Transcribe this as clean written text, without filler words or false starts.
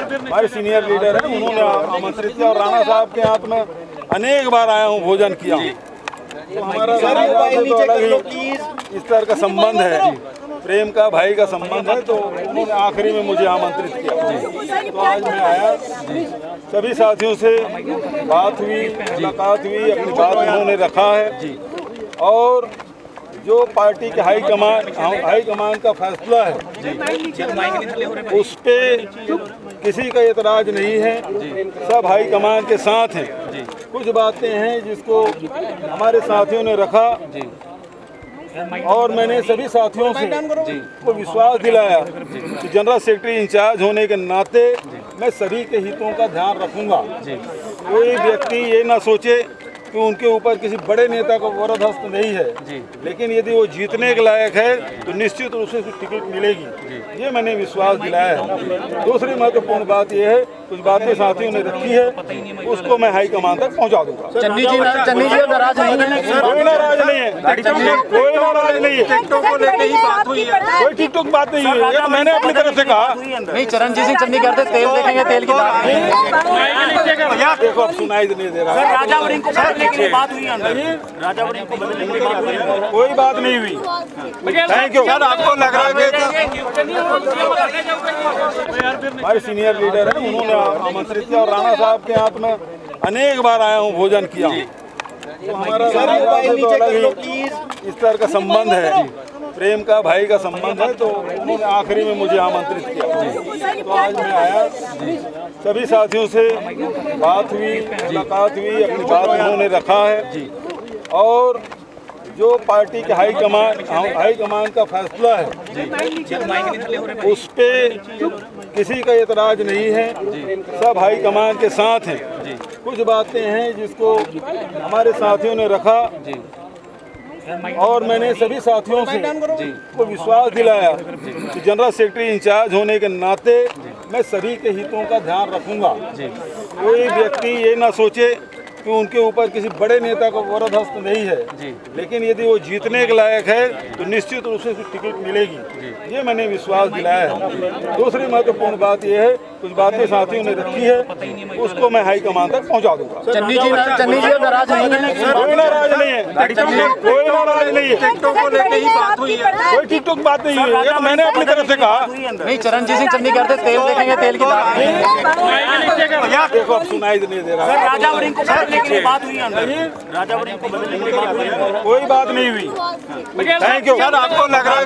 हमारे senior leader हैं, उन्होंने आमंत्रित किया और राणा साहब के हाथ में अनेक बार आया हूँ, भोजन किया हूँ। तो हमारा तो अलग ही इस तरह का संबंध है, प्रेम का, भाई का संबंध है। तो उन्होंने आखिरी में मुझे आमंत्रित किया, तो आज मैं आया। सभी साथियों से बात हुई, मुलाकात हुई, अपनी बात उन्होंने रखा है और जो पार्टी के हाईकमान का फैसला है उस पे किसी का एतराज नहीं है, सब हाईकमान के साथ हैं। कुछ बातें हैं जिसको हमारे साथियों ने रखा और मैंने सभी साथियों से को विश्वास दिलाया कि जनरल सेक्रेटरी इंचार्ज होने के नाते मैं सभी के हितों का ध्यान रखूंगा। कोई व्यक्ति ये ना सोचे कि उनके ऊपर किसी बड़े नेता का वरदहस्त नहीं है, लेकिन यदि वो जीतने के लायक है तो निश्चित रूप से टिकट मिलेगी, ये मैंने विश्वास दिलाया है। दूसरी महत्वपूर्ण बात यह है, कुछ बातें साथियों ने रखी है, उसको मैं हाईकमान तक पहुंचा दूंगा। चन्नी जी नाराज नहीं है? कोई नाराज नहीं है, कोई नाराज नहीं है, कोई टिकटॉक बात नहीं है, ये तो मैंने अपनी तरफ से कहा। नहीं, चरणजीत सिंह चन्नी कहते तेल देखेंगे, तेल की दाग। देखो अब सुनाई नहीं दे रहा, राजा वरिंग को बदलने की बात हुई अंदर, राजा वरिंग को बदलने की बात हुई, कोई बात नहीं हुई। Thank you. आपको लग रहा है हमारे सीनियर लीडर हैं, उन्होंने आमंत्रित किया और राणा साहब के हाथ में अनेक बार आया हूँ, भोजन किया हूँ। तो हमारा तो अलग ही इस तरह का संबंध है, प्रेम का, भाई का संबंध है। तो उन्होंने आखिरी में मुझे आमंत्रित किया, तो आज मैं आया। सभी साथियों से बात हुई, मुलाकात हुई, अपनी बात उन्होंने रखा है और जो पार्टी के हाईकमान का फैसला है उस पे किसी का एतराज नहीं है, सब हाईकमान के साथ हैं। कुछ बातें हैं जिसको हमारे साथियों ने रखा और मैंने सभी साथियों से को विश्वास दिलाया कि जनरल सेक्रेटरी इंचार्ज होने के नाते मैं सभी के हितों का ध्यान रखूंगा। कोई व्यक्ति ये ना सोचे कि उनके ऊपर किसी बड़े नेता का वरदहस्त नहीं है, लेकिन यदि वो जीतने के लायक है तो निश्चित रूप से टिकट मिलेगी, ये मैंने विश्वास दिलाया है। दूसरी महत्वपूर्ण बात यह है, कुछ बातें साथियों ने रखी है, उसको मैं हाईकमान तक पहुंचा दूंगा। चन्नी जी नाराज नहीं है? कोई नाराज नहीं है, कोई नाराज नहीं है, कोई टिकटॉक बात नहीं है, ये तो मैंने अपनी तरफ से कहा। नहीं, चरणजीत सिंह चन्नी कहते तेल देखेंगे, तेल की दाग। देखो अब सुनाई नहीं दे रहा, राजा वरिंग को बदलने की बात हुई अंदर, राजा वरिंग को बदलने की बात हुई, कोई बात नहीं हुई। Thank you. आपको लग रहा है